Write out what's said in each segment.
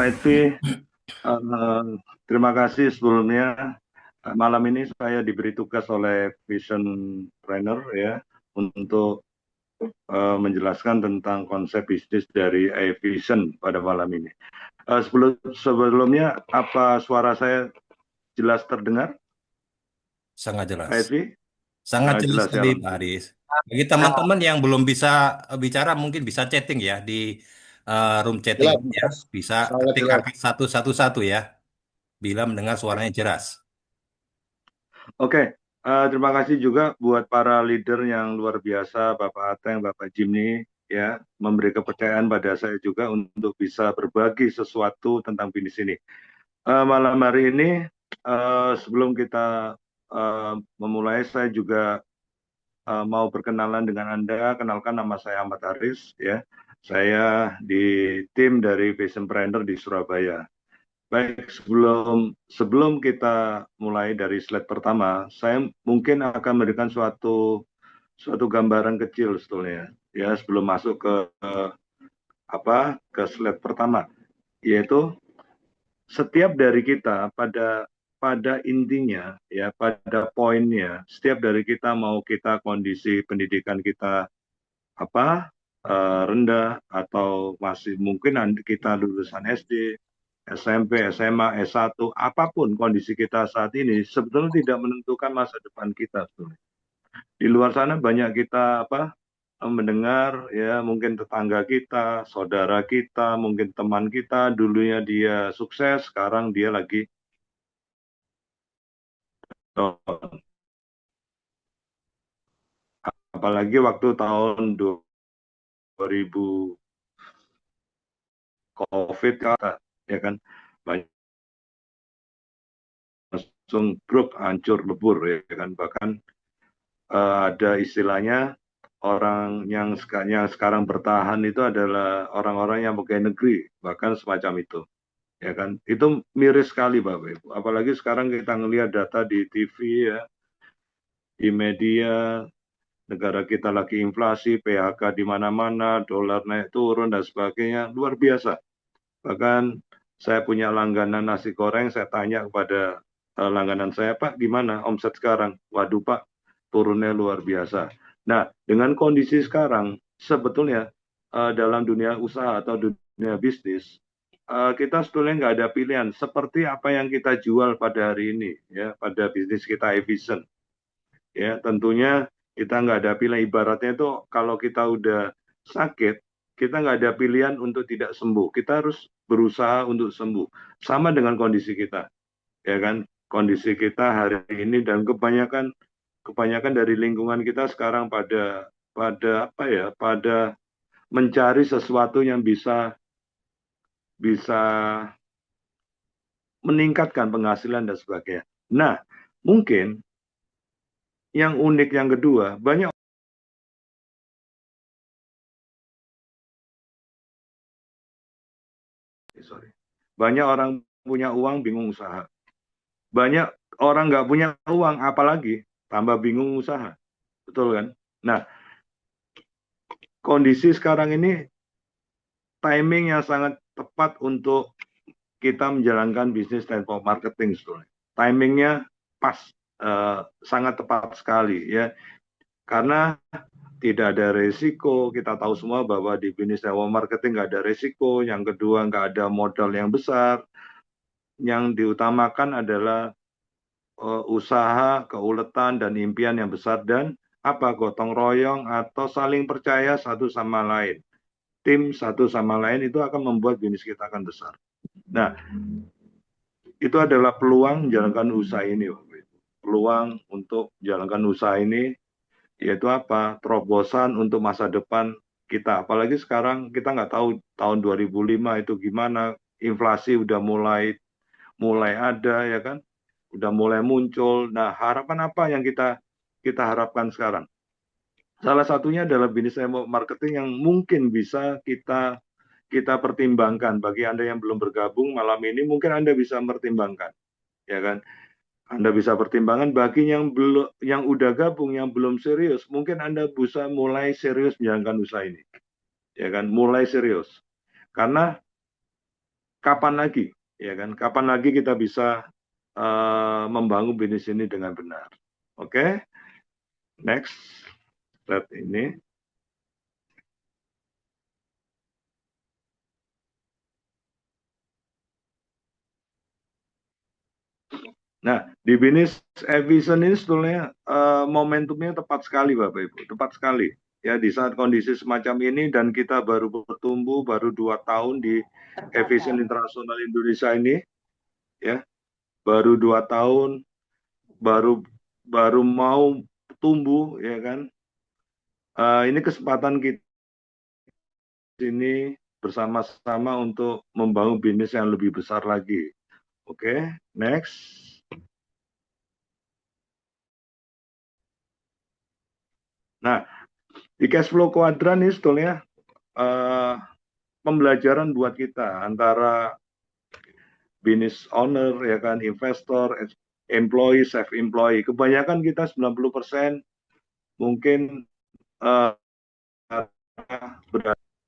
Edvi, terima kasih sebelumnya. Malam ini saya diberi tugas oleh Vision Trainer ya untuk menjelaskan tentang konsep bisnis dari iVision pada malam ini. Sebelumnya, apa suara saya jelas terdengar, Sangat Pak jelas. Edvi? Sangat jelas Jelas ya, sekali, Pak Alhamdulillah. Aris. Bagi teman-teman yang belum bisa bicara, mungkin bisa chatting ya di room chatting Jelas, ya. jelas. Bisa Sangat ketik jelas. angka 111 ya, bila mendengar suaranya jelas. Oke, terima kasih juga buat para leader yang luar biasa, Bapak Ateng, Bapak Jimny, ya, memberi kepercayaan pada saya juga untuk bisa berbagi sesuatu tentang bisnis ini. Malam hari ini, sebelum kita memulai, saya juga mau berkenalan dengan Anda. Kenalkan, nama saya Ahmad Aris, ya. Saya di tim dari Vision Planner di Surabaya. Baik, sebelum kita mulai dari slide pertama, saya mungkin akan memberikan suatu gambaran kecil sebetulnya, ya, sebelum masuk ke slide pertama, yaitu setiap dari kita pada intinya, ya, pada poinnya, setiap dari kita, mau kita kondisi pendidikan kita rendah atau masih mungkin kita lulusan SD, SMP, SMA, S1, apapun kondisi kita saat ini, sebetulnya tidak menentukan masa depan kita sebetulnya. Di luar sana banyak kita mendengar, ya, mungkin tetangga kita, saudara kita, mungkin teman kita, dulunya dia sukses, sekarang dia lagi down. Apalagi waktu tahun 2000 COVID, ya kan, banyak langsung bruk, hancur lebur, ya kan, bahkan ada istilahnya, orang yang sekarang bertahan itu adalah orang-orang yang pegawai negeri, bahkan semacam itu, ya kan. Itu miris sekali, Bapak Ibu. Apalagi sekarang kita ngelihat data di TV, ya, di media, negara kita lagi inflasi, PHK di mana-mana, dolar naik turun dan sebagainya, luar biasa. Bahkan saya punya langganan nasi goreng, saya tanya kepada langganan saya, Pak, gimana omset sekarang? Waduh, Pak, turunnya luar biasa. Nah, dengan kondisi sekarang, sebetulnya dalam dunia usaha atau dunia bisnis, kita sebetulnya nggak ada pilihan. Seperti apa yang kita jual pada hari ini, ya, pada bisnis kita efisien. Ya, tentunya kita nggak ada pilihan. Ibaratnya itu kalau kita udah sakit, kita nggak ada pilihan untuk tidak sembuh. Kita harus berusaha untuk sembuh. Sama dengan kondisi kita, ya kan? Kondisi kita hari ini dan kebanyakan dari lingkungan kita sekarang pada pada apa ya? Pada mencari sesuatu yang bisa meningkatkan penghasilan dan sebagainya. Nah, mungkin yang unik yang kedua, banyak orang punya uang bingung usaha. Banyak orang nggak punya uang, apalagi tambah bingung usaha. Betul kan? Nah, kondisi sekarang ini timing yang sangat tepat untuk kita menjalankan bisnis network marketing sebetulnya. Timingnya pas, sangat tepat sekali, ya. Karena tidak ada resiko. Kita tahu semua bahwa di bisnis network marketing nggak ada resiko. Yang kedua, nggak ada modal yang besar. Yang diutamakan adalah usaha, keuletan, dan impian yang besar, dan gotong royong atau saling percaya satu sama lain. Tim satu sama lain itu akan membuat bisnis kita akan besar. Nah, itu adalah peluang menjalankan usaha ini, Bapak Ibu. Peluang untuk menjalankan usaha ini, yaitu terobosan untuk masa depan kita. Apalagi sekarang kita nggak tahu tahun 2005 itu gimana, inflasi udah mulai ada, ya kan, udah mulai muncul. Nah, harapan apa yang kita harapkan sekarang? Salah satunya adalah bisnis marketing yang mungkin bisa kita pertimbangkan. Bagi Anda yang belum bergabung malam ini, mungkin Anda bisa mempertimbangkan, ya kan? Anda bisa pertimbangan. Bagi yang belum, yang udah gabung, yang belum serius, mungkin Anda bisa mulai serius menjalankan usaha ini, ya kan? Mulai serius. Karena kapan lagi, ya kan? Kapan lagi kita bisa membangun bisnis ini dengan benar? Oke, next slide ini. Nah, di bisnis aviation ini sebetulnya momentumnya tepat sekali, Bapak Ibu, tepat sekali. Ya, di saat kondisi semacam ini dan kita baru bertumbuh baru 2 tahun di aviation internasional Indonesia ini, ya, baru 2 tahun, baru baru mau tumbuh, ya kan? Ini kesempatan kita ini bersama-sama untuk membangun bisnis yang lebih besar lagi. Oke, next. Nah, di cash flow kuadran ini sebetulnya pembelajaran buat kita antara business owner, ya kan, investor, employee, self employee. Kebanyakan kita 90% mungkin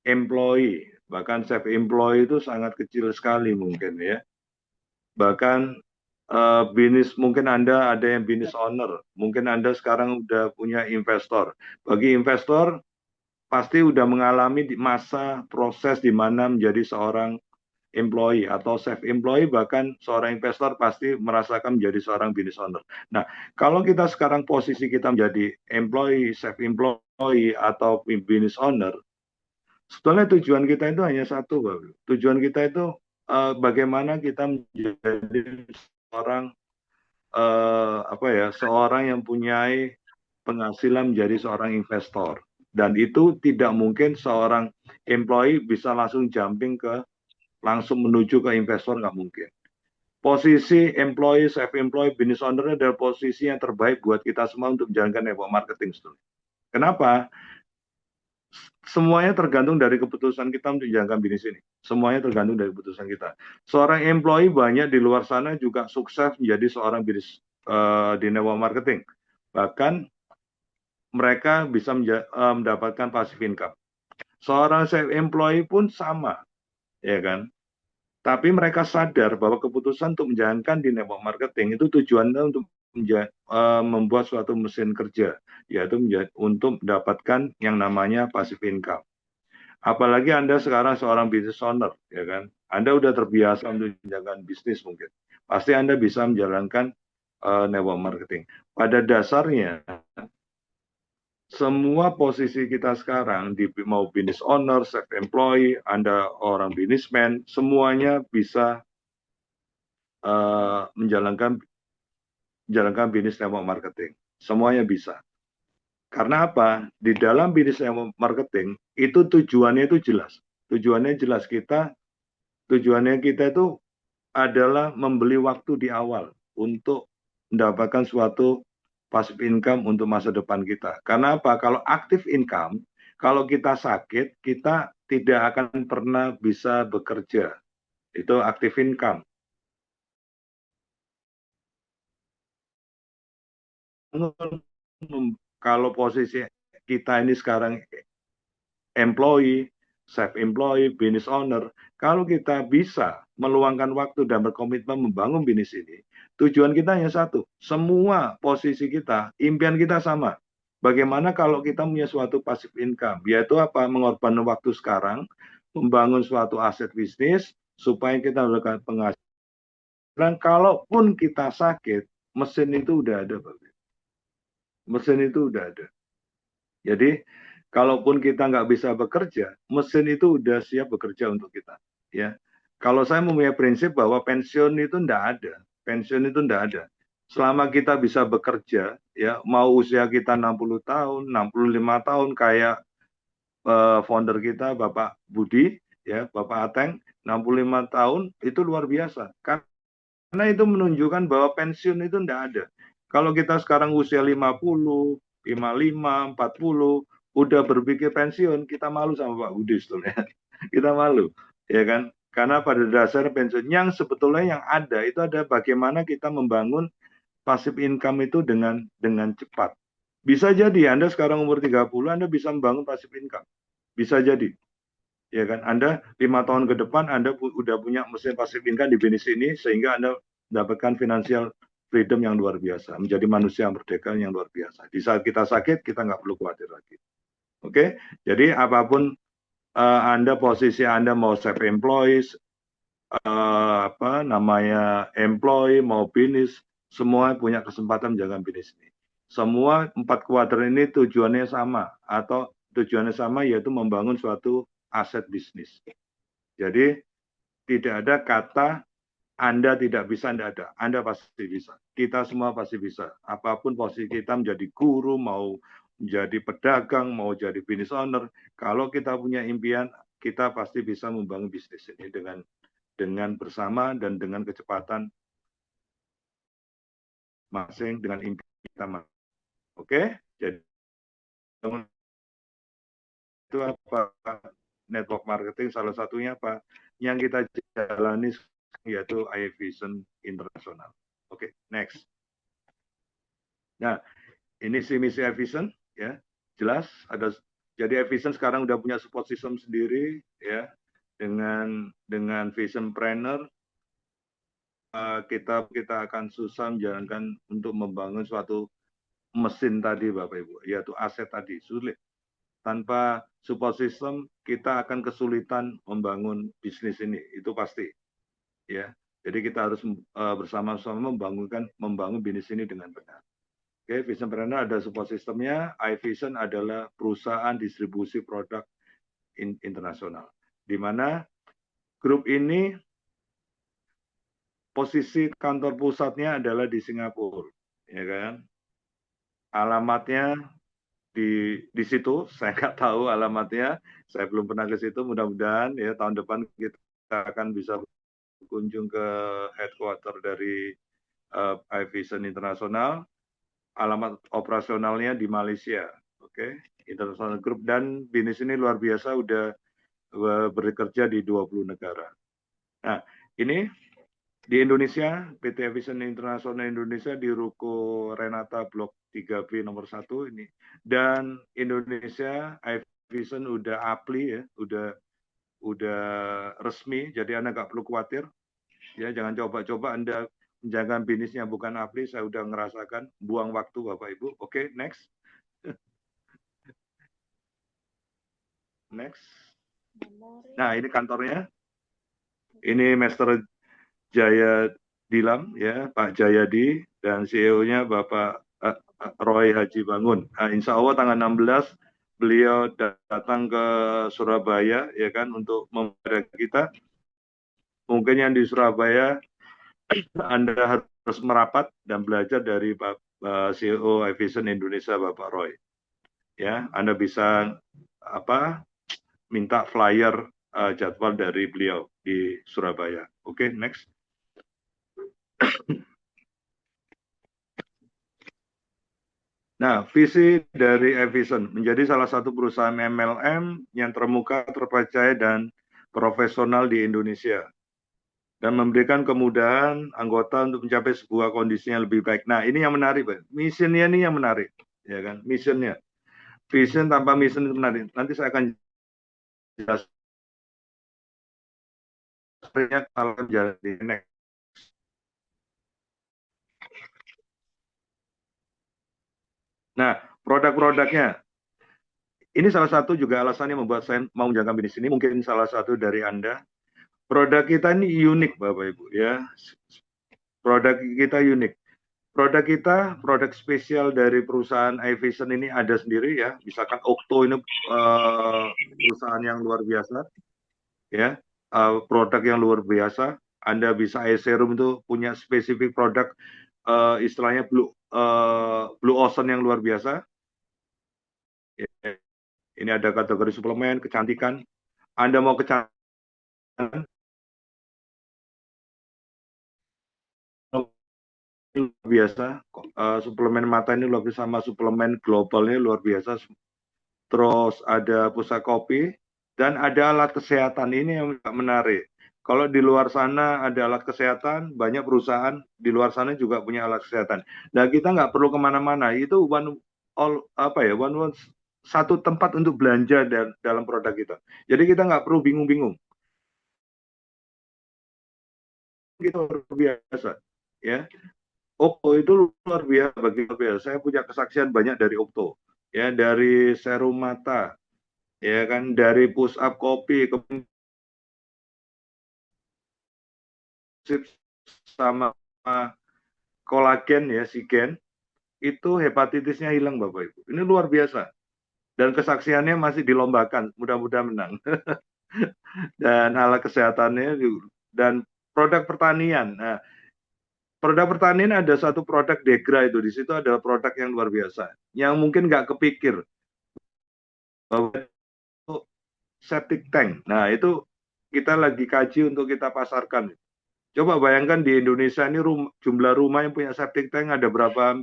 employee, bahkan self employee itu sangat kecil sekali mungkin, ya. Bahkan bisnis, mungkin Anda ada yang business owner, mungkin Anda sekarang udah punya investor. Bagi investor pasti udah mengalami masa proses di mana menjadi seorang employee atau self employee, bahkan seorang investor pasti merasakan menjadi seorang business owner. Nah, kalau kita sekarang posisi kita menjadi employee, self employee atau business owner, sebetulnya tujuan kita itu hanya satu, Bapak. Tujuan kita itu bagaimana kita menjadi seorang apa ya, seorang yang punya penghasilan menjadi seorang investor. Dan itu tidak mungkin seorang employee bisa langsung jumping ke langsung menuju ke investor, nggak mungkin. Posisi employee, self-employed, business owner adalah posisi yang terbaik buat kita semua untuk menjalankan network marketing. Kenapa? Semuanya tergantung dari keputusan kita untuk menjalankan bisnis ini. Semuanya tergantung dari keputusan kita. Seorang employee banyak di luar sana juga sukses menjadi seorang bisnis di network marketing. Bahkan mereka bisa mendapatkan passive income. Seorang self-employed pun sama, ya kan? Tapi mereka sadar bahwa keputusan untuk menjalankan di network marketing itu tujuannya untuk membuat suatu mesin kerja, yaitu untuk mendapatkan yang namanya passive income. Apalagi Anda sekarang seorang business owner, ya kan? Anda udah terbiasa untuk menjalankan bisnis mungkin. Pasti Anda bisa menjalankan network marketing. Pada dasarnya, semua posisi kita sekarang, mau business owner, self-employed, Anda orang businessman, semuanya bisa menjalankan bisnis network marketing. Semuanya bisa. Karena apa? Di dalam bisnis network marketing, itu tujuannya itu jelas. Tujuannya kita itu adalah membeli waktu di awal untuk mendapatkan suatu passive income untuk masa depan kita. Karena apa? Kalau active income, kalau kita sakit, kita tidak akan pernah bisa bekerja. Itu active income. Kalau posisi kita ini sekarang employee, self-employed, business owner, kalau kita bisa meluangkan waktu dan berkomitmen membangun bisnis ini, tujuan kita hanya satu. Semua posisi kita, impian kita sama. Bagaimana kalau kita punya suatu passive income, yaitu apa? Mengorbankan waktu sekarang, membangun suatu aset bisnis, supaya kita mendapatkan penghasilan. Kalaupun kita sakit, mesin itu udah ada, Pak. Mesin itu udah ada. Jadi, kalaupun kita nggak bisa bekerja, mesin itu udah siap bekerja untuk kita. Ya, kalau saya mempunyai prinsip bahwa pensiun itu nggak ada, pensiun itu nggak ada. Selama kita bisa bekerja, ya, mau usia kita 60 tahun, 65 tahun, kayak founder kita, Bapak Budi, ya, Bapak Ateng, 65 tahun itu luar biasa. Karena itu menunjukkan bahwa pensiun itu nggak ada. Kalau kita sekarang usia 50, 55, 40, udah berpikir pensiun, kita malu sama Pak Budi sebetulnya. Kita malu, ya kan? Karena pada dasar pensiun yang sebetulnya yang ada itu ada bagaimana kita membangun passive income itu dengan cepat. Bisa jadi Anda sekarang umur 30, Anda bisa membangun passive income. Bisa jadi. ya kan? Anda 5 tahun ke depan Anda udah punya mesin passive income di bisnis ini sehingga Anda mendapatkan financial freedom yang luar biasa, menjadi manusia yang merdeka yang luar biasa. Di saat kita sakit, kita nggak perlu khawatir lagi. Oke, jadi apapun Anda posisi Anda mau self employed, apa namanya employee mau bisnis, semua punya kesempatan menjaga bisnis ini. Semua 4 kuarter ini tujuannya sama atau tujuannya sama yaitu membangun suatu aset bisnis. Jadi tidak ada kata Anda tidak bisa, tidak ada. Anda pasti bisa. Kita semua pasti bisa. Apapun posisi kita menjadi guru, mau menjadi pedagang, mau jadi business owner. Kalau kita punya impian, kita pasti bisa membangun bisnis ini dengan bersama dan dengan kecepatan masing dengan impian kita. Oke? Jadi itu apa? Network marketing salah satunya apa? Yang kita jalani yaitu iVision Internasional. Oke, next. Nah, ini si misi iVision ya. Jelas ada, jadi iVision sekarang udah punya support system sendiri ya, dengan Vision Planner. Kita akan susah menjalankan untuk membangun suatu mesin tadi Bapak Ibu, yaitu aset tadi, sulit. Tanpa support system kita akan kesulitan membangun bisnis ini, itu pasti ya. Jadi kita harus bersama-sama membangun bisnis ini dengan benar. Oke, Vision Planner ada support systemnya. iVision adalah perusahaan distribusi produk internasional, di mana grup ini posisi kantor pusatnya adalah di Singapura, ya kan? Alamatnya di situ, saya nggak tahu alamatnya, saya belum pernah ke situ. Mudah-mudahan ya tahun depan kita akan bisa berkunjung ke headquarter dari iVision Internasional. Alamat operasionalnya di Malaysia, oke? International Group, dan bisnis ini luar biasa, udah bekerja di 20 negara. Nah, ini di Indonesia, PT Vision Internasional Indonesia di Ruko Renata Blok 3B nomor 1 ini. Dan Indonesia, iVision udah APLI ya, udah resmi, jadi Anda nggak perlu khawatir. Ya, jangan coba-coba Anda menjaga bisnisnya bukan APLI, saya udah ngerasakan, buang waktu Bapak Ibu. Oke, next. Next. Nah, ini kantornya. Ini Master Jaya Dilam, ya, Pak Jayadi, dan CEO-nya Bapak Roy Haji Bangun. Nah, insya Allah tanggal 16 beliau datang ke Surabaya, ya kan, untuk membantu kita. Mungkin yang di Surabaya, Anda harus merapat dan belajar dari Pak CEO iVision Indonesia, Bapak Roy. Ya, Anda bisa minta flyer jadwal dari beliau di Surabaya. Oke, next. Nah, visi dari iVision menjadi salah satu perusahaan MLM yang terkemuka, terpercaya, dan profesional di Indonesia, dan memberikan kemudahan anggota untuk mencapai sebuah kondisi yang lebih baik. Nah, ini yang menarik, Pak. Misinya ini yang menarik, ya kan? Misinya, vision tanpa mission itu menarik. Nanti saya akan jelaskan kalau di next. Nah, produk-produknya. Ini salah satu juga alasan yang membuat saya mau menjalankan bisnis ini. Mungkin salah satu dari Anda. Produk kita ini unik, Bapak Ibu, ya. Produk kita unik. Produk kita, produk spesial dari perusahaan iVision ini ada sendiri ya. Misalkan Okto ini perusahaan yang luar biasa, ya. Produk yang luar biasa. Anda bisa iSerum itu punya spesifik produk, istilahnya Blue Ocean yang luar biasa. Ini ada kategori suplemen, kecantikan. Anda mau kecantikan, luar biasa. Suplemen mata ini luar biasa, sama suplemen globalnya luar biasa. Terus ada pusat kopi, dan ada alat kesehatan. Ini yang menarik. Kalau di luar sana ada alat kesehatan, banyak perusahaan di luar sana juga punya alat kesehatan. Nah, kita nggak perlu kemana-mana. Itu one satu tempat untuk belanja dalam produk kita. Jadi kita nggak perlu bingung-bingung. Kita luar biasa, ya. Opto itu luar biasa bagi saya. Saya punya kesaksian banyak dari Opto, ya, dari serum mata, ya kan, dari push up kopi, sama kolagen ya, Sigen, itu hepatitisnya hilang Bapak Ibu. Ini luar biasa. Dan kesaksiannya masih dilombakan, mudah-mudahan menang. Dan alat kesehatannya dan produk pertanian. Nah, produk pertanian ada satu produk Degra itu, di situ adalah produk yang luar biasa, yang mungkin nggak kepikir bahwa itu septic tank. Nah, itu kita lagi kaji untuk kita pasarkan. Coba bayangkan di Indonesia ini jumlah rumah yang punya septic tank ada berapa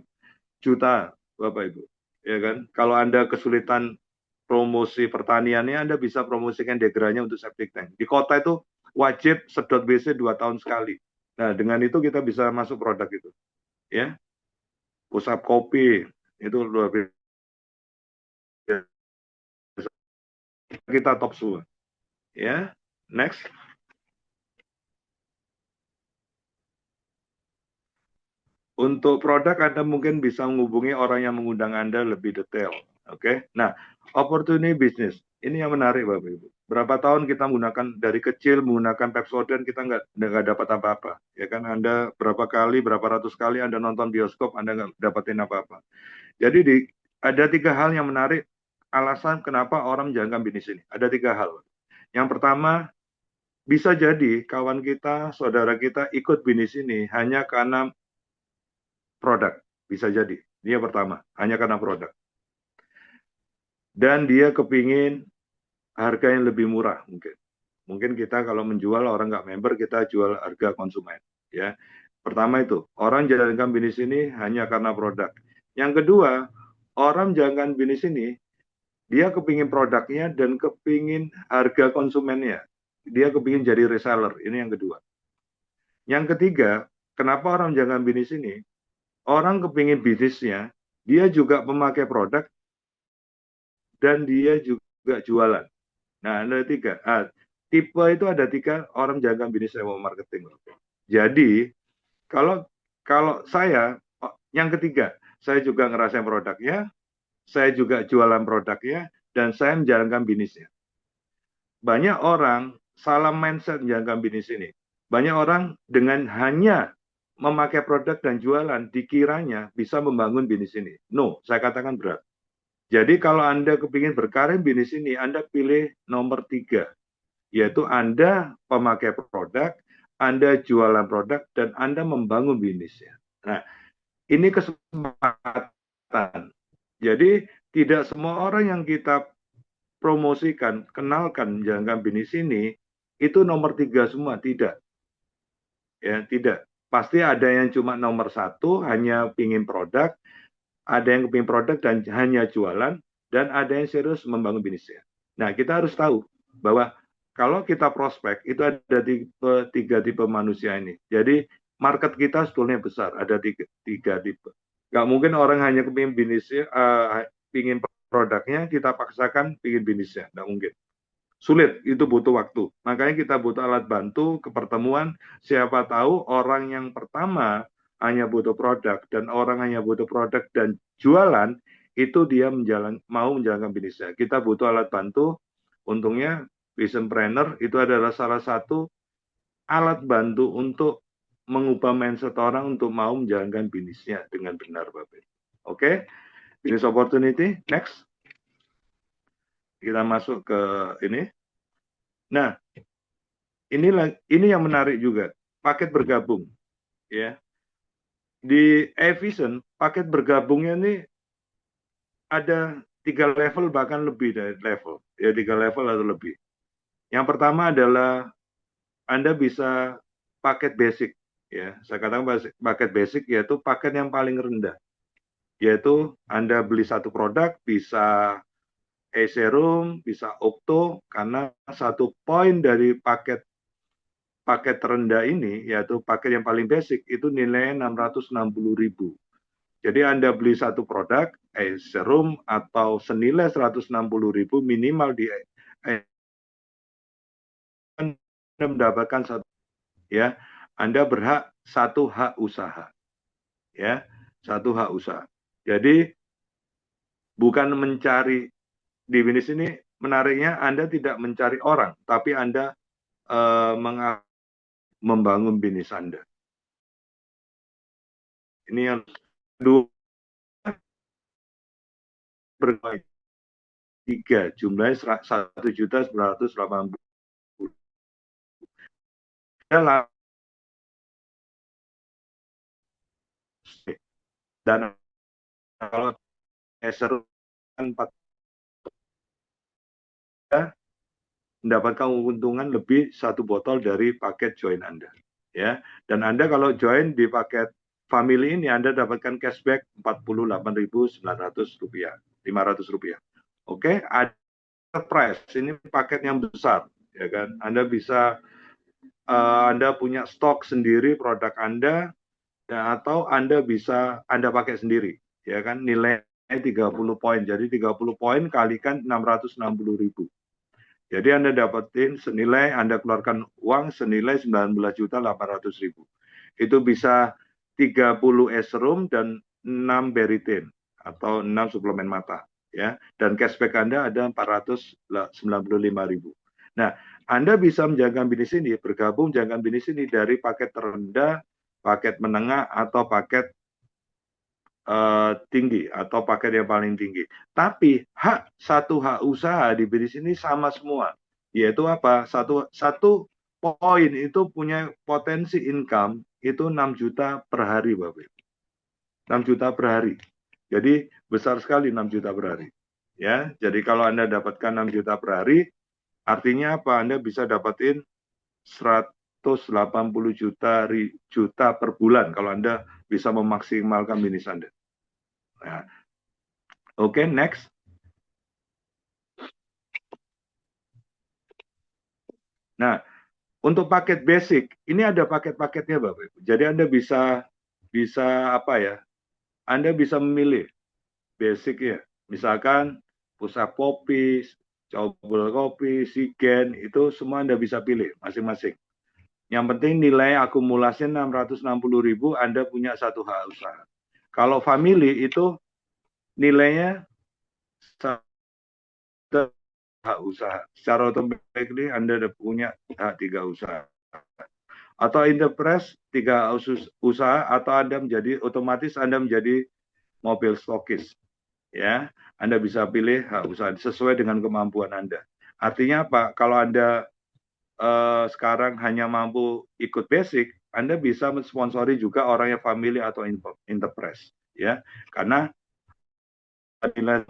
juta, Bapak Ibu. Ya kan? Kalau Anda kesulitan promosi pertaniannya, Anda bisa promosikan Degranya untuk septic tank. Di kota itu wajib sedot WC 2 tahun sekali. Nah, dengan itu kita bisa masuk produk itu. Ya, pusat kopi itu luar biasa. Kita top semua. Ya, next. Untuk produk Anda mungkin bisa menghubungi orang yang mengundang Anda lebih detail. Oke. Nah, opportunity business. Ini yang menarik Bapak Ibu. Berapa tahun kita menggunakan dari kecil menggunakan Pepsodent, kita nggak dapat apa-apa. Ya kan, Anda berapa kali, berapa ratus kali Anda nonton bioskop, Anda nggak dapatin apa-apa. Jadi ada 3 hal yang menarik alasan kenapa orang menjalankan bisnis ini. Ada 3 hal. Yang pertama, bisa jadi kawan kita, saudara kita ikut bisnis ini hanya karena produk. Bisa jadi. Ini yang pertama, hanya karena produk. Dan dia kepingin harga yang lebih murah mungkin. Mungkin kita kalau menjual orang nggak member, kita jual harga konsumen. Ya, pertama itu, orang jalankan bisnis ini hanya karena produk. Yang kedua, orang jalankan bisnis ini, dia kepingin produknya dan kepingin harga konsumennya. Dia kepingin jadi reseller. Ini yang kedua. Yang ketiga, kenapa orang jalankan bisnis ini? Orang kepingin bisnisnya, dia juga pemakai produk, dan dia juga jualan. Nah, ada 3. Tipe itu ada 3 orang jalankan bisnis network marketing. Jadi, kalau kalau saya, yang ketiga, saya juga ngerasain produknya, saya juga jualan produknya, dan saya menjalankan bisnisnya. Banyak orang salah mindset menjalankan bisnis ini. Banyak orang dengan hanya memakai produk dan jualan, dikiranya bisa membangun bisnis ini. No, saya katakan berat. Jadi kalau Anda kepingin berkarir bisnis ini, Anda pilih nomor 3, yaitu Anda pemakai produk, Anda jualan produk, dan Anda membangun bisnisnya. Nah, ini kesempatan. Jadi tidak semua orang yang kita promosikan, kenalkan, menjalankan bisnis ini, itu nomor 3 semua, tidak. Ya, tidak. Pasti ada yang cuma nomor 1, hanya pingin produk, ada yang kepingin produk dan hanya jualan, dan ada yang serius membangun bisnisnya. Nah, kita harus tahu bahwa kalau kita prospek, itu ada 3 tipe manusia ini. Jadi, market kita sebetulnya besar, ada 3 tipe. Nggak mungkin orang hanya kepingin bisnisnya, pingin produknya, kita paksakan pingin bisnisnya. Nggak mungkin. Sulit, itu butuh waktu. Makanya kita butuh alat bantu, kepertemuan. Siapa tahu orang yang pertama hanya butuh produk, dan orang hanya butuh produk dan jualan, itu dia mau menjalankan bisnisnya. Kita butuh alat bantu. Untungnya Vision Planner itu adalah salah satu alat bantu untuk mengubah mindset orang untuk mau menjalankan bisnisnya dengan benar, Bapak. Oke, business opportunity, next. Kita masuk ke ini. Nah, ini yang menarik juga, paket bergabung, ya. Di Vision, paket bergabungnya ini ada 3 level, bahkan lebih dari level, ya, 3 level atau lebih. Yang pertama adalah Anda bisa paket basic, ya. Saya katakan paket basic yaitu paket yang paling rendah, yaitu Anda beli satu produk, bisa e-serum, bisa Okto, karena satu poin dari paket terendah ini, yaitu paket yang paling basic, itu nilainya 660.000. Jadi Anda beli satu produk, serum atau senilai 160.000 minimal di Anda mendapatkan satu, ya. Anda berhak satu hak usaha, ya, satu hak usaha. Jadi bukan mencari di bisnis ini, menariknya Anda tidak mencari orang, tapi Anda membangun bisnis Anda. Ini yang kedua, berbagai tiga, jumlahnya 1.980.000. Dan kalau seru 4, mendapatkan keuntungan lebih satu botol dari paket join Anda, ya. Dan Anda kalau join di paket family ini, Anda dapatkan cashback Rp48.900, Rp500. Oke, ada price, ini paket yang besar, ya kan. Anda bisa Anda punya stok sendiri produk Anda, ya, atau Anda bisa Anda pakai sendiri, ya kan. Nilai 30 poin, jadi 30 poin kalikan 660.000. Jadi Anda dapetin senilai, Anda keluarkan uang senilai 19.800.000. Itu bisa 30 esrum dan 6 beritin atau 6 suplemen mata, ya. Dan cashback Anda ada 495.000. Nah, Anda bisa menjalankan bisnis ini, bergabung menjalankan bisnis ini dari paket terendah, paket menengah, atau paket tinggi, atau paket yang paling tinggi. Tapi satu hak usaha di bisnis ini sama semua, yaitu apa? Satu poin itu punya potensi income itu 6 juta per hari, Bapak Ibu. 6 juta per hari. Jadi besar sekali 6 juta per hari. Ya, jadi kalau Anda dapatkan 6 juta per hari, artinya apa? Anda bisa dapatin 180 juta per bulan kalau Anda bisa memaksimalkan bisnis Anda. Nah, oke, next. Nah, untuk paket basic, ini ada paket-paketnya, Bapak Ibu. Jadi Anda bisa apa ya? Anda bisa memilih basic ya. Misalkan pusat kopi, cobel kopi, sigen, itu semua Anda bisa pilih masing-masing. Yang penting nilai akumulasinya 660.000, Anda punya satu hak usaha. Kalau family itu nilainya hak usaha. Secara otomatis Anda ada punya hak 3 usaha. Atau enterprise 3 usaha, atau Anda otomatis Anda menjadi mobil stokis. Ya, Anda bisa pilih hak usaha sesuai dengan kemampuan Anda. Artinya apa? Kalau Anda sekarang hanya mampu ikut basic, Anda bisa mensponsori juga orang yang family atau enterprise, ya. Karena nilai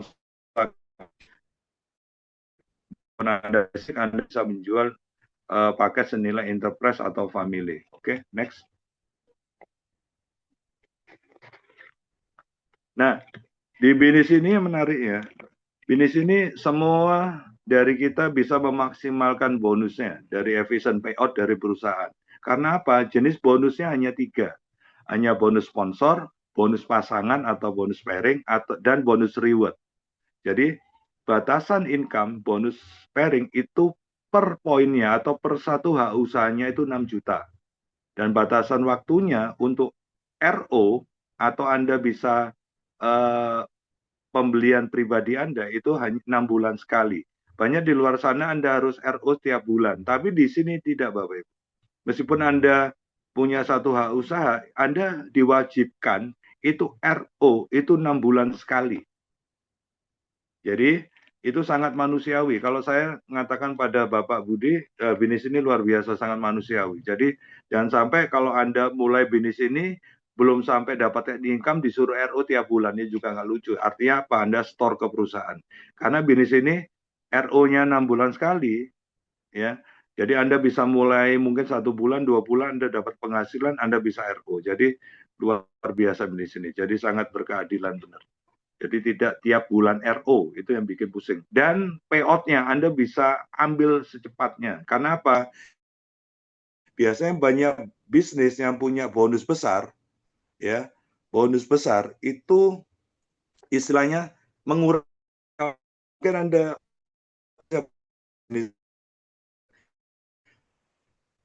Anda basic, Anda bisa menjual paket senilai enterprise atau family. Oke, next. Nah, di bisnis ini yang menarik ya. Bisnis ini semua dari kita bisa memaksimalkan bonusnya dari efficient payout dari perusahaan. Karena apa? Jenis bonusnya hanya 3. Hanya bonus sponsor, bonus pasangan atau bonus pairing, dan bonus reward. Jadi batasan income bonus pairing itu per poinnya atau per satu hak usahanya itu 6 juta. Dan batasan waktunya untuk RO atau Anda bisa pembelian pribadi Anda itu hanya 6 bulan sekali. Banyak di luar sana Anda harus RO setiap bulan, tapi di sini tidak, Bapak Ibu. Meskipun Anda punya satu hak usaha, Anda diwajibkan itu RO itu 6 bulan sekali. Jadi itu sangat manusiawi. Kalau saya mengatakan pada Bapak Budi, bisnis ini luar biasa sangat manusiawi. Jadi jangan sampai kalau Anda mulai bisnis ini belum sampai dapat income disuruh RO tiap bulan, ini juga nggak lucu. Artinya apa? Anda store ke perusahaan. Karena bisnis ini RO-nya 6 bulan sekali, ya. Jadi Anda bisa mulai mungkin 1 bulan, 2 bulan Anda dapat penghasilan, Anda bisa RO. Jadi luar biasa bisnis ini. Jadi sangat berkeadilan benar. Jadi tidak tiap bulan RO, itu yang bikin pusing. Dan payout-nya Anda bisa ambil secepatnya. Karena apa? Biasanya banyak bisnis yang punya bonus besar, ya. bonus besar itu istilahnya mengurangi, mungkin Anda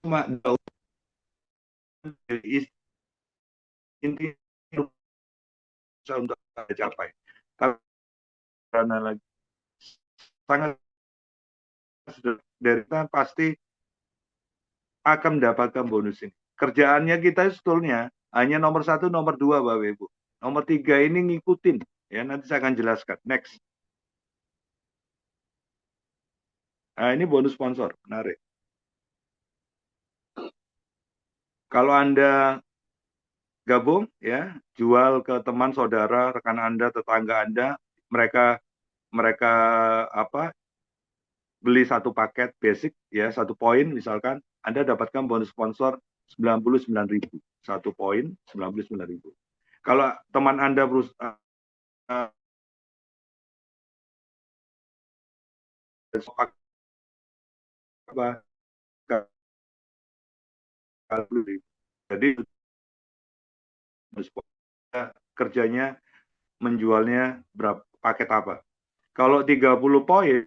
cuma inti untuk capai. Karena lagi sangat dari kita pasti akan mendapatkan bonus ini. Kerjaannya kita sebetulnya hanya nomor 1, nomor 2, Bapak Ibu. Nomor 3 ini ngikutin. Ya, nanti saya akan jelaskan. Next. Nah, ini bonus sponsor. Menarik. Kalau Anda gabung, ya, jual ke teman, saudara, rekan Anda, tetangga Anda, mereka beli satu paket basic, ya, 1 poin misalkan, Anda dapatkan bonus sponsor 99.000. 1 poin 99.000. Kalau teman Anda berusaha jadi kerjanya menjualnya berapa paket apa. Kalau 30 poin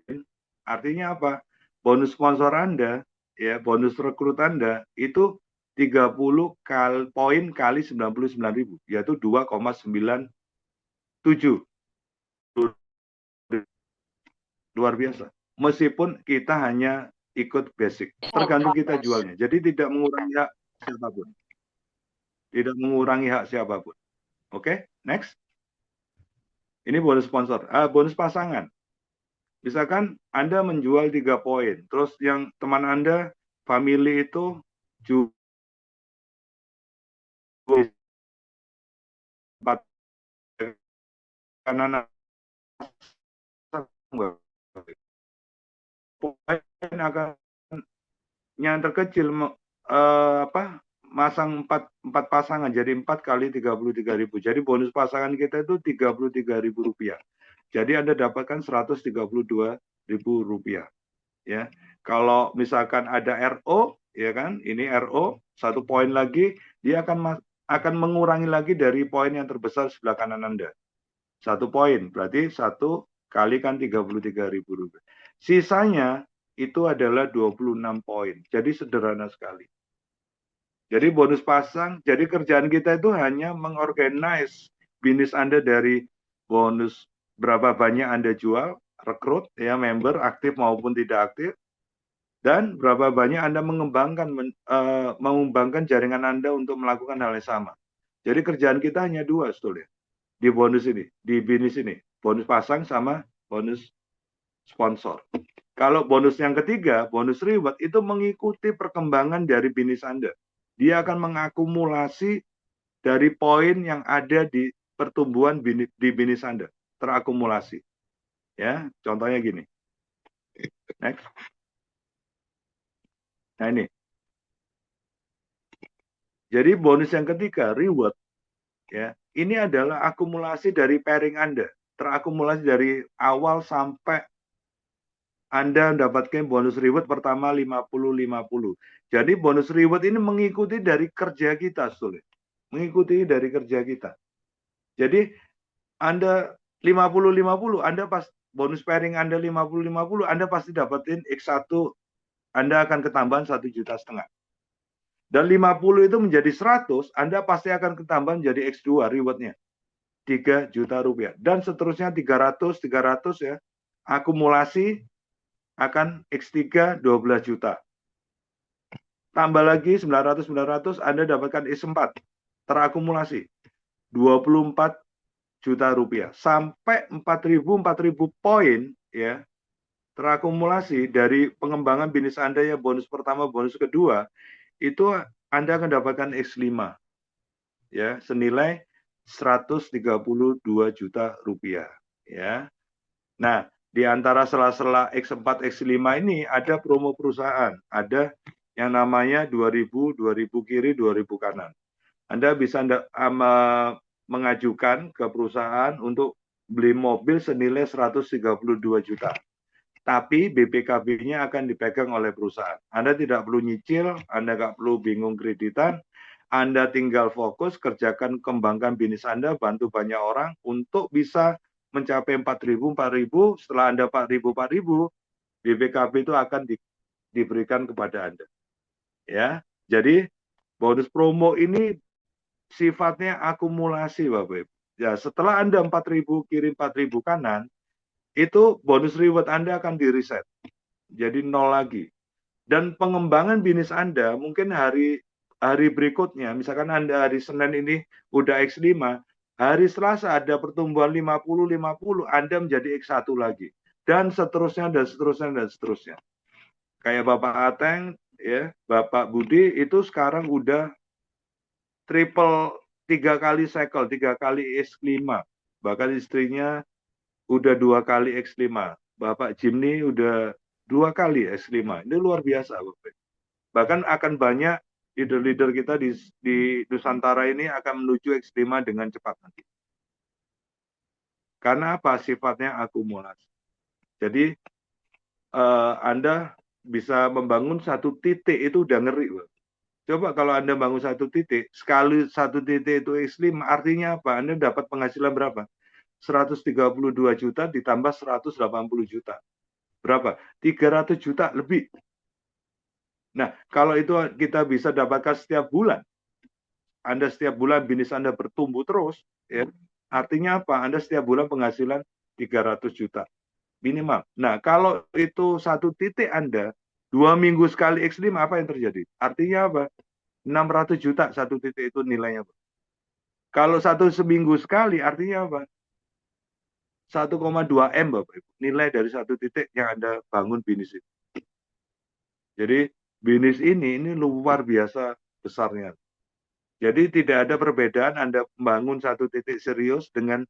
artinya apa? Bonus sponsor Anda, ya, bonus rekrut Anda itu 30 poin kali 99.000, yaitu 2,97. Luar biasa. Meskipun kita hanya ikut basic, tergantung kita jualnya. Jadi tidak mengurangi hak siapapun. Tidak mengurangi hak siapapun. Oke, next. Ini bonus sponsor. Bonus pasangan. Misalkan Anda menjual 3 poin, terus yang teman Anda, family itu jual 4 kanan poin akan yang terkecil masang 4 pasangan jadi 4 kali 33.000. Jadi bonus pasangan kita itu 33.000 rupiah. Jadi Anda dapatkan 132.000 rupiah. Ya, kalau misalkan ada RO, ya kan, ini RO 1 poin lagi, dia akan mengurangi lagi dari poin yang terbesar sebelah kanan Anda. 1 poin, berarti 1 kali kan 33.000 rupiah. Sisanya itu adalah 26 poin. Jadi sederhana sekali. Jadi bonus pasang, jadi kerjaan kita itu hanya mengorganize bisnis Anda dari bonus berapa banyak Anda jual, rekrut, ya, member aktif maupun tidak aktif, dan berapa banyak Anda mengembangkan jaringan Anda untuk melakukan hal yang sama. Jadi kerjaan kita hanya 2 sebetulnya di bonus ini, di bisnis ini, bonus pasang sama bonus sponsor. Kalau bonus yang ketiga, bonus reward, itu mengikuti perkembangan dari bisnis Anda. Dia akan mengakumulasi dari poin yang ada di pertumbuhan di bisnis Anda, terakumulasi. Ya, contohnya gini. Next. Nah ini. Jadi bonus yang ketiga, reward, ya, ini adalah akumulasi dari pairing Anda, terakumulasi dari awal sampai Anda mendapatkan bonus reward pertama 50-50. Jadi bonus reward ini mengikuti dari kerja kita, sulit. Mengikuti dari kerja kita. Jadi Anda 50-50, Anda pas bonus pairing Anda 50-50, Anda pasti dapetin X1, Anda akan ketambahan 1,5 juta. Dan 50 itu menjadi 100, Anda pasti akan ketambahan jadi X2 rewardnya. 3 juta rupiah. Dan seterusnya 300 ya. Akumulasi akan X3 12 juta. Tambah lagi 900 Anda dapatkan X4 terakumulasi 24 juta rupiah sampai 4.000 poin, ya, terakumulasi dari pengembangan bisnis Anda yang bonus pertama, bonus kedua, itu Anda akan dapatkan X5, ya, senilai 132 juta rupiah, ya. Nah, di antara sela-sela X4, X5 ini ada promo perusahaan, ada yang namanya 2000 kiri, 2000 kanan. Anda bisa mengajukan ke perusahaan untuk beli mobil senilai 132 juta. Tapi BPKB-nya akan dipegang oleh perusahaan. Anda tidak perlu nyicil, Anda nggak perlu bingung kreditan, Anda tinggal fokus, kerjakan, kembangkan bisnis Anda, bantu banyak orang untuk bisa mencapai 4.000. Setelah Anda 4.000, BPKB itu akan diberikan kepada Anda. Ya, jadi bonus promo ini sifatnya akumulasi, Bapak Ibu. Ya, setelah Anda 4.000 kirim 4.000 kanan, itu bonus reward Anda akan di-reset. Jadi nol lagi. Dan pengembangan bisnis Anda mungkin hari berikutnya, misalkan Anda hari Senin ini udah X5, hari Selasa ada pertumbuhan 50, Anda menjadi X1 lagi. Dan seterusnya, dan seterusnya, dan seterusnya. Kayak Bapak Ateng, ya, Bapak Budi, itu sekarang udah triple 3 kali cycle, 3 kali X5. Bahkan istrinya udah 2 kali X5. Bapak Jimny udah 2 kali X5. Ini luar biasa, Bapak. Bahkan akan banyak leader-leader kita di Nusantara ini akan menuju X5 dengan cepat nanti. Karena apa? Sifatnya akumulasi. Jadi Anda bisa membangun satu titik itu udah ngeri, Bapak. Coba kalau Anda bangun satu titik, sekali satu titik itu X5, artinya apa? Anda dapat penghasilan berapa? 132 juta ditambah 180 juta. Berapa? 300 juta lebih. Nah, kalau itu kita bisa dapatkan setiap bulan, Anda setiap bulan bisnis Anda bertumbuh terus, ya, artinya apa? Anda setiap bulan penghasilan 300 juta minimal. Nah, kalau itu satu titik Anda, 2 minggu sekali X5, apa yang terjadi? Artinya apa? 600 juta satu titik itu nilainya. Kalau satu seminggu sekali, artinya apa? 1,2 M, Bapak Ibu. Nilai dari satu titik yang Anda bangun bisnis itu. Jadi, bisnis ini luar biasa besarnya. Jadi, tidak ada perbedaan Anda membangun satu titik serius dengan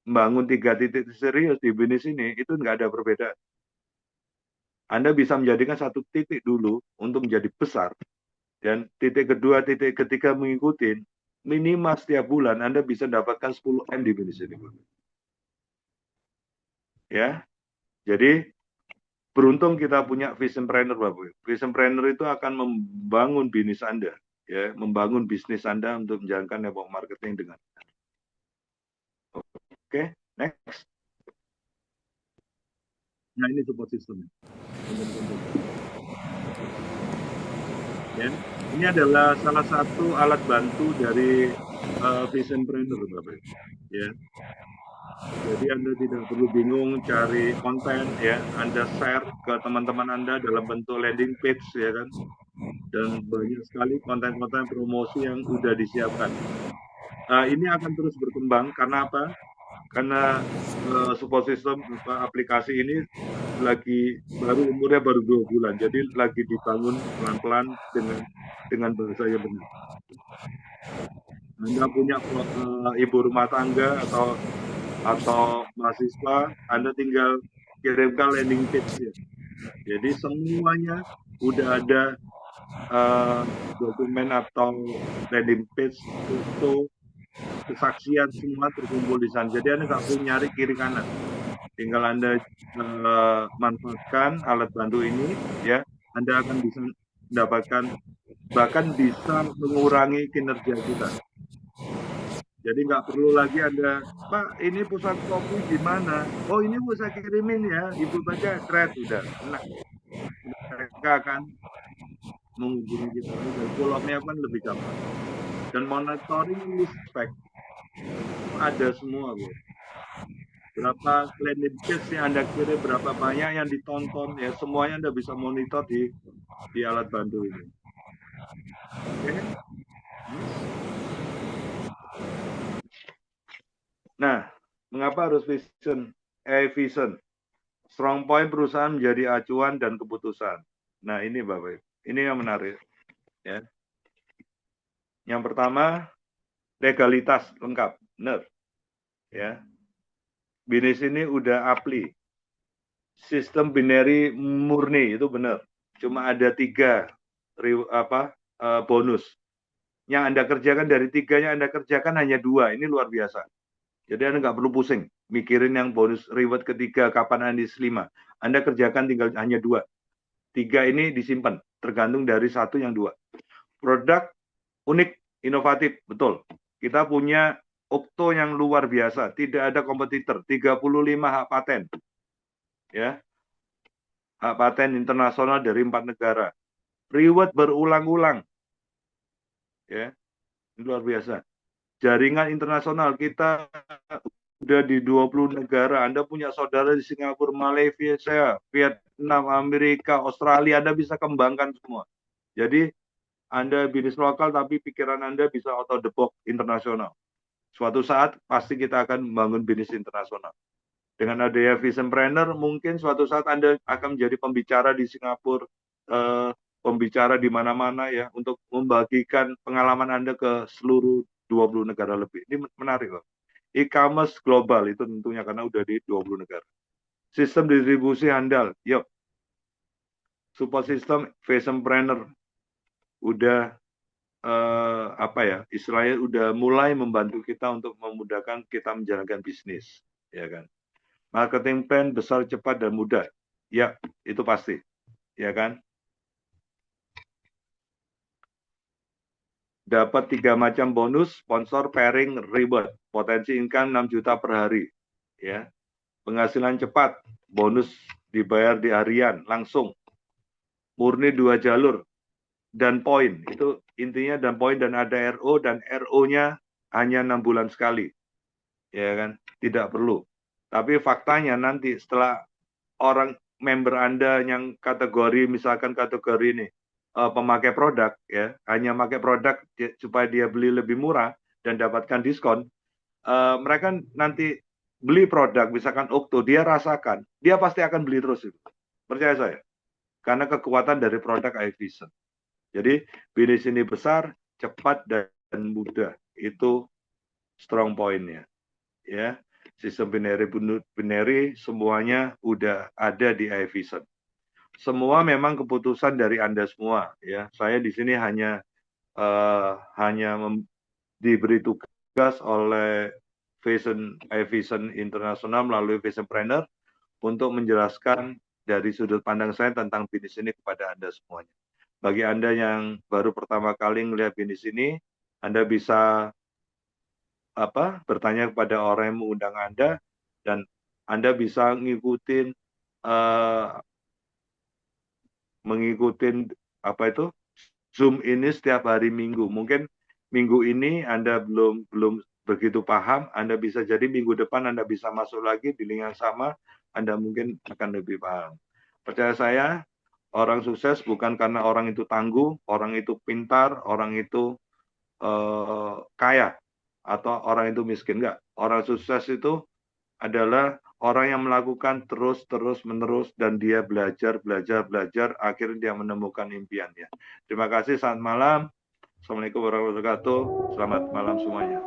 membangun 3 titik serius di bisnis ini, itu nggak ada perbedaan. Anda bisa menjadikan satu titik dulu untuk menjadi besar, dan titik kedua, titik ketiga mengikuti, minimal setiap bulan Anda bisa dapatkan 10 M di bisnis ini. Ya, jadi beruntung kita punya visionpreneur, Bapak. Visionpreneur itu akan membangun bisnis Anda, ya, membangun bisnis Anda untuk menjalankan network marketing dengan. Oke, next. Nah, ini support system. Ya, ini adalah salah satu alat bantu dari visionpreneur, Bapak. Ya, jadi Anda tidak perlu bingung cari konten, ya. Anda share ke teman-teman Anda dalam bentuk landing page, ya kan. Dan banyak sekali konten-konten promosi yang sudah disiapkan. Ini akan terus berkembang karena apa? Karena support system aplikasi ini umurnya baru 2 bulan, jadi lagi dibangun pelan-pelan dengan bahasa yang benar. Anda punya ibu rumah tangga atau mahasiswa, Anda tinggal kirimkan landing page-nya. Jadi semuanya udah ada dokumen atau landing page, foto, kesaksian semua terkumpul di sana. Jadi Anda nggak perlu nyari kiri kanan. Tinggal Anda manfaatkan alat bantu ini, ya, Anda akan bisa mendapatkan, bahkan bisa mengurangi kinerja kita. Jadi nggak perlu lagi Anda, Pak, ini pusat kopi di mana? Oh, ini bisa kirimin ya, Ibu baca thread, udah, enak. Mereka akan menghubungi kita. Dan follow-up-nya kan lebih gampang. Dan monitoring respect ada semua, Bu. Berapa landing page yang Anda kirim, berapa banyak yang ditonton, ya semuanya Anda bisa monitor di alat bantu ini. Oke. Nah, mengapa harus vision? Vision. Strong point perusahaan menjadi acuan dan keputusan. Nah, ini Bapak, ini yang menarik. Ya. Yang pertama, legalitas lengkap, benar. Ya. Bisnis ini udah apli. Sistem binary murni itu benar. Cuma ada 3 bonus. Yang Anda kerjakan dari 3 yang Anda kerjakan hanya 2. Ini luar biasa. Jadi Anda nggak perlu pusing mikirin yang bonus reward ketiga kapan Anda 5. Anda kerjakan tinggal hanya 2. 3 ini disimpan, tergantung dari 1 yang 2. Produk unik, inovatif, betul. Kita punya Okto yang luar biasa, tidak ada kompetitor, 35 hak paten, ya, hak paten internasional dari 4 negara. Reward berulang-ulang, ya, luar biasa. Jaringan internasional kita udah di 20 negara. Anda punya saudara di Singapura, Malaysia, Vietnam, Amerika, Australia, Anda bisa kembangkan semua. Jadi Anda bisnis lokal tapi pikiran Anda bisa out of the box internasional. Suatu saat pasti kita akan membangun bisnis internasional. Dengan adanya Visionpreneur, mungkin suatu saat Anda akan menjadi pembicara di Singapura, pembicara di mana-mana ya, untuk membagikan pengalaman Anda ke seluruh 20 negara lebih. Ini menarik loh. E-commerce global itu tentunya karena udah di 20 negara. Sistem distribusi handal, yuk. Support system Visionpreneur udah apa ya, istilahnya udah mulai membantu kita untuk memudahkan kita menjalankan bisnis, ya kan. Marketing plan besar, cepat, dan mudah. Ya, itu pasti. Ya kan? Dapat 3 macam bonus, sponsor, pairing, reward. Potensi income 6 juta per hari. Ya. Penghasilan cepat, bonus dibayar di harian, langsung. Murni 2 jalur. Dan poin. Itu intinya dan poin, dan ada RO, dan RO-nya hanya 6 bulan sekali. Ya kan? Tidak perlu. Tapi faktanya nanti setelah orang member Anda yang kategori, misalkan kategori ini pemakai produk, ya, hanya pakai produk supaya dia beli lebih murah dan dapatkan diskon, mereka nanti beli produk misalkan Okto, dia rasakan, dia pasti akan beli terus itu. Percaya saya, karena kekuatan dari produk iVision. Jadi bisnis ini besar, cepat, dan mudah. Itu strong point-nya. Ya, sistem binary semuanya udah ada di iVision. Semua memang keputusan dari Anda semua, ya. Saya di sini hanya diberi tugas oleh iVision Internasional melalui Visionpreneur untuk menjelaskan dari sudut pandang saya tentang bisnis ini kepada Anda semuanya. Bagi Anda yang baru pertama kali melihat bisnis ini, Anda bisa bertanya kepada orang yang mengundang Anda, dan Anda bisa mengikuti Zoom ini setiap hari Minggu. Mungkin minggu ini Anda belum begitu paham, Anda bisa jadi minggu depan Anda bisa masuk lagi di link yang sama, Anda mungkin akan lebih paham. Percaya saya, orang sukses bukan karena orang itu tangguh, orang itu pintar, orang itu kaya, atau orang itu miskin. Enggak. Orang sukses itu adalah orang yang melakukan terus menerus, dan dia belajar, akhirnya dia menemukan impiannya. Terima kasih, selamat malam. Assalamualaikum warahmatullahi wabarakatuh. Selamat malam semuanya.